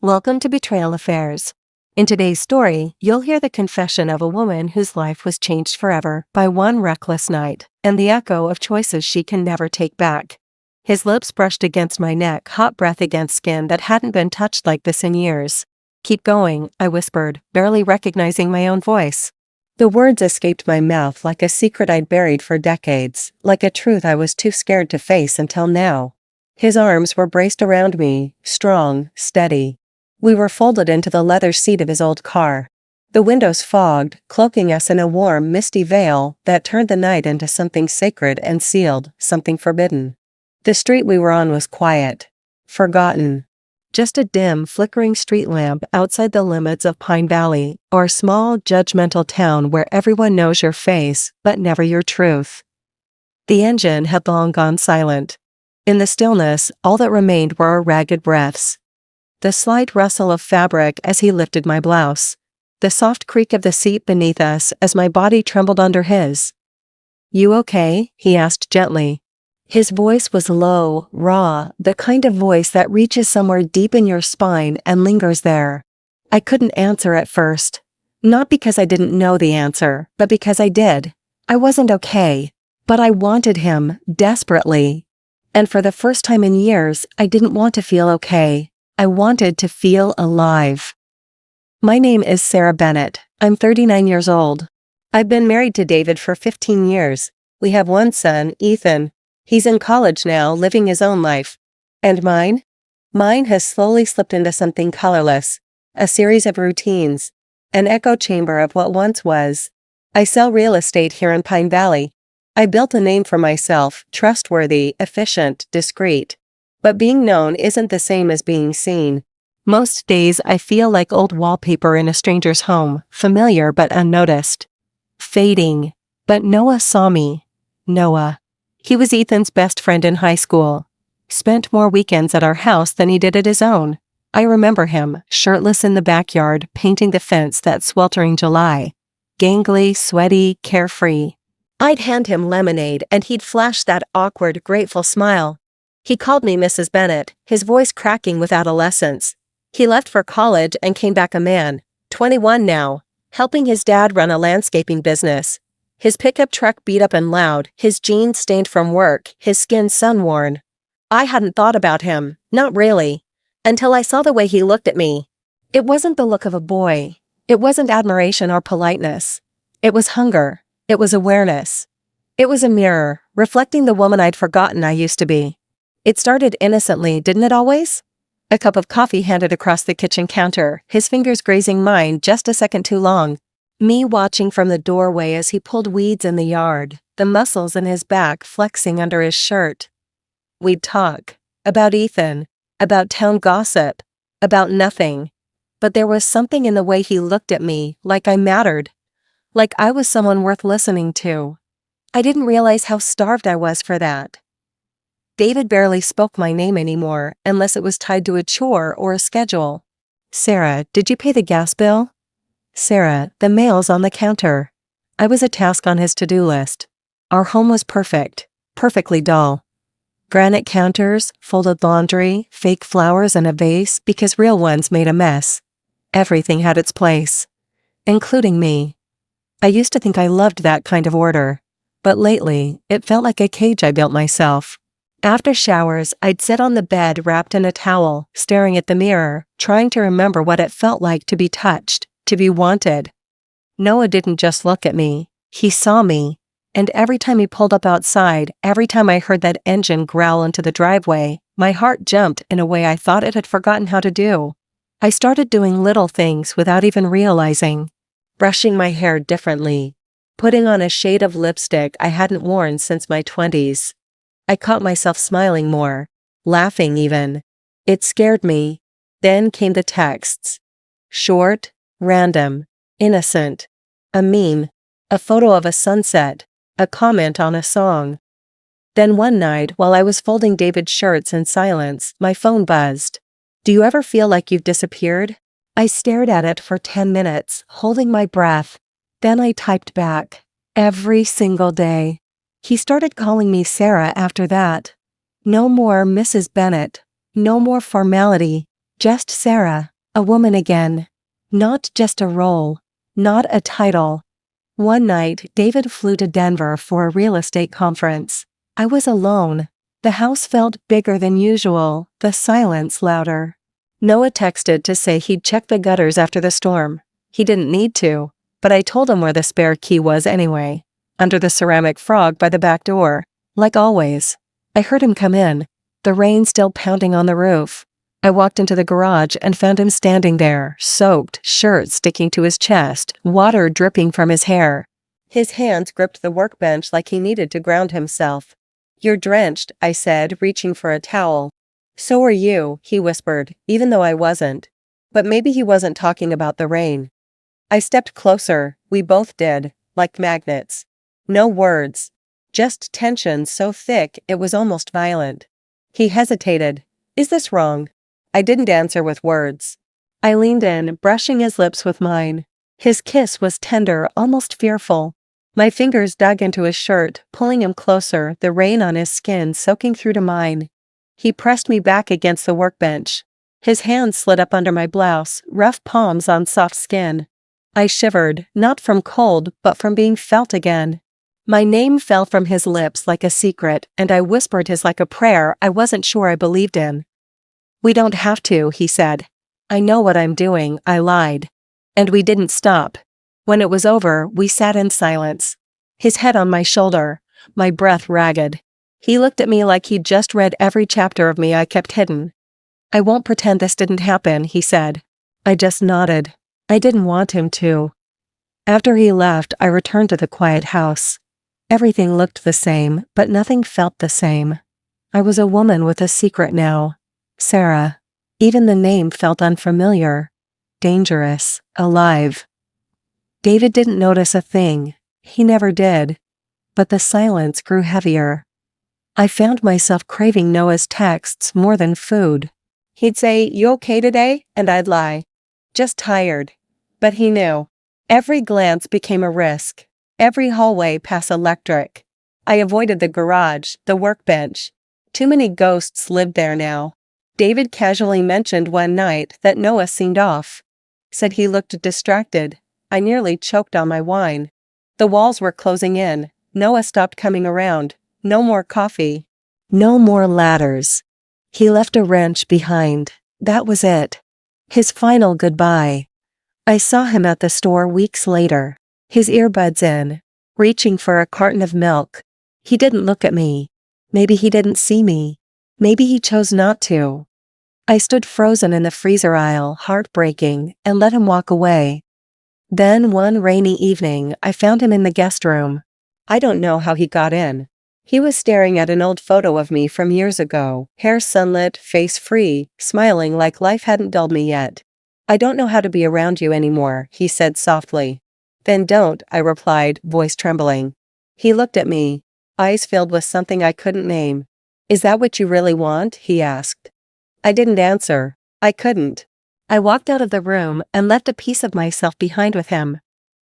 Welcome to Betrayal Affairs. In today's story, you'll hear the confession of a woman whose life was changed forever by one reckless night, and the echo of choices she can never take back. His lips brushed against my neck, hot breath against skin that hadn't been touched like this in years. "Keep going," I whispered, barely recognizing my own voice. The words escaped my mouth like a secret I'd buried for decades, like a truth I was too scared to face until now. His arms were braced around me, strong, steady. We were folded into the leather seat of his old car. The windows fogged, cloaking us in a warm, misty veil that turned the night into something sacred and sealed, something forbidden. The street we were on was quiet. Forgotten. Just a dim, flickering street lamp outside the limits of Pine Valley, or a small, judgmental town where everyone knows your face, but never your truth. The engine had long gone silent. In the stillness, all that remained were our ragged breaths. The slight rustle of fabric as he lifted my blouse. The soft creak of the seat beneath us as my body trembled under his. "You okay?" he asked gently. His voice was low, raw, the kind of voice that reaches somewhere deep in your spine and lingers there. I couldn't answer at first. Not because I didn't know the answer, but because I did. I wasn't okay. But I wanted him, desperately. And for the first time in years, I didn't want to feel okay. I wanted to feel alive. My name is Sarah Bennett. I'm 39 years old. I've been married to David for 15 years. We have one son, Ethan. He's in college now, living his own life. And mine? Mine has slowly slipped into something colorless. A series of routines. An echo chamber of what once was. I sell real estate here in Pine Valley. I built a name for myself, trustworthy, efficient, discreet. But being known isn't the same as being seen. Most days I feel like old wallpaper in a stranger's home, familiar but unnoticed. Fading. But Noah saw me. Noah. He was Ethan's best friend in high school. Spent more weekends at our house than he did at his own. I remember him, shirtless in the backyard, painting the fence that sweltering July. Gangly, sweaty, carefree. I'd hand him lemonade and he'd flash that awkward, grateful smile. He called me Mrs. Bennett, his voice cracking with adolescence. He left for college and came back a man, 21 now, helping his dad run a landscaping business. His pickup truck beat up and loud, his jeans stained from work, his skin sun-worn. I hadn't thought about him, not really, until I saw the way he looked at me. It wasn't the look of a boy. It wasn't admiration or politeness. It was hunger. It was awareness. It was a mirror, reflecting the woman I'd forgotten I used to be. It started innocently, didn't it always? A cup of coffee handed across the kitchen counter, his fingers grazing mine just a second too long. Me watching from the doorway as he pulled weeds in the yard, the muscles in his back flexing under his shirt. We'd talk. About Ethan. About town gossip. About nothing. But there was something in the way he looked at me, like I mattered. Like I was someone worth listening to. I didn't realize how starved I was for that. David barely spoke my name anymore, unless it was tied to a chore or a schedule. "Sarah, did you pay the gas bill?" "Sarah, the mail's on the counter." I was a task on his to-do list. Our home was perfect, perfectly dull. Granite counters, folded laundry, fake flowers in a vase because real ones made a mess. Everything had its place. Including me. I used to think I loved that kind of order. But lately, it felt like a cage I built myself. After showers, I'd sit on the bed wrapped in a towel, staring at the mirror, trying to remember what it felt like to be touched, to be wanted. Noah didn't just look at me. He saw me. And every time he pulled up outside, every time I heard that engine growl into the driveway, my heart jumped in a way I thought it had forgotten how to do. I started doing little things without even realizing. Brushing my hair differently. Putting on a shade of lipstick I hadn't worn since my 20s. I caught myself smiling more, laughing even. It scared me. Then came the texts. Short, random, innocent. A meme, a photo of a sunset, a comment on a song. Then one night, while I was folding David's shirts in silence, my phone buzzed. "Do you ever feel like you've disappeared?" I stared at it for 10 minutes, holding my breath. Then I typed back. Every single day. He started calling me Sarah after that. No more Mrs. Bennett. No more formality. Just Sarah. A woman again. Not just a role. Not a title. One night, David flew to Denver for a real estate conference. I was alone. The house felt bigger than usual, the silence louder. Noah texted to say he'd check the gutters after the storm. He didn't need to, but I told him where the spare key was anyway. Under the ceramic frog by the back door. Like always. I heard him come in, the rain still pounding on the roof. I walked into the garage and found him standing there, soaked, shirt sticking to his chest, water dripping from his hair. His hands gripped the workbench like he needed to ground himself. "You're drenched," I said, reaching for a towel. "So are you," he whispered, even though I wasn't. But maybe he wasn't talking about the rain. I stepped closer, we both did, like magnets. No words. Just tension so thick it was almost violent. He hesitated. "Is this wrong?" I didn't answer with words. I leaned in, brushing his lips with mine. His kiss was tender, almost fearful. My fingers dug into his shirt, pulling him closer, the rain on his skin soaking through to mine. He pressed me back against the workbench. His hands slid up under my blouse, rough palms on soft skin. I shivered, not from cold, but from being felt again. My name fell from his lips like a secret, and I whispered his like a prayer I wasn't sure I believed in. "We don't have to," he said. "I know what I'm doing," I lied. And we didn't stop. When it was over, we sat in silence. His head on my shoulder, my breath ragged. He looked at me like he'd just read every chapter of me I kept hidden. "I won't pretend this didn't happen," he said. I just nodded. I didn't want him to. After he left, I returned to the quiet house. Everything looked the same, but nothing felt the same. I was a woman with a secret now. Sarah. Even the name felt unfamiliar. Dangerous. Alive. David didn't notice a thing. He never did. But the silence grew heavier. I found myself craving Noah's texts more than food. He'd say, "You okay today?" And I'd lie. Just tired. But he knew. Every glance became a risk. Every hallway passed electric. I avoided the garage, the workbench. Too many ghosts lived there now. David casually mentioned one night that Noah seemed off. Said he looked distracted. I nearly choked on my wine. The walls were closing in. Noah stopped coming around. No more coffee. No more ladders. He left a wrench behind. That was it. His final goodbye. I saw him at the store weeks later. His earbuds in. Reaching for a carton of milk. He didn't look at me. Maybe he didn't see me. Maybe he chose not to. I stood frozen in the freezer aisle, heartbreaking, and let him walk away. Then one rainy evening, I found him in the guest room. I don't know how he got in. He was staring at an old photo of me from years ago, hair sunlit, face free, smiling like life hadn't dulled me yet. "I don't know how to be around you anymore," he said softly. "Then don't," I replied, voice trembling. He looked at me, eyes filled with something I couldn't name. "Is that what you really want?" he asked. I didn't answer. I couldn't. I walked out of the room and left a piece of myself behind with him.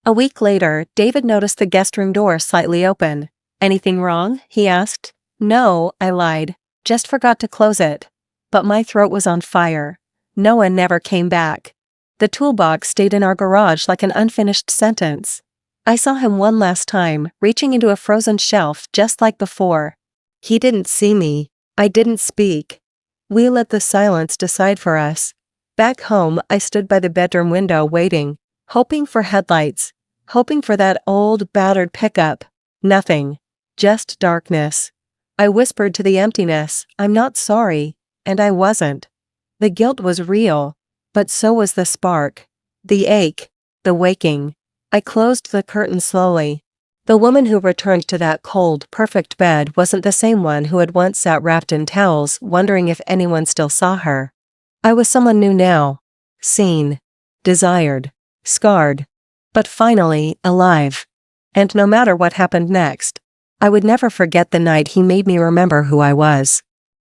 A week later, David noticed the guest room door slightly open. "Anything wrong?" he asked. "No," I lied. "Just forgot to close it." But my throat was on fire. Noah never came back. The toolbox stayed in our garage like an unfinished sentence. I saw him one last time, reaching into a frozen shelf just like before. He didn't see me. I didn't speak. We let the silence decide for us. Back home, I stood by the bedroom window waiting, hoping for headlights, hoping for that old, battered pickup. Nothing. Just darkness. I whispered to the emptiness, "I'm not sorry," and I wasn't. The guilt was real, but so was the spark, the ache, the waking. I closed the curtain slowly. The woman who returned to that cold, perfect bed wasn't the same one who had once sat wrapped in towels, wondering if anyone still saw her. I was someone new now. Seen. Desired. Scarred. But finally, alive. And no matter what happened next, I would never forget the night he made me remember who I was.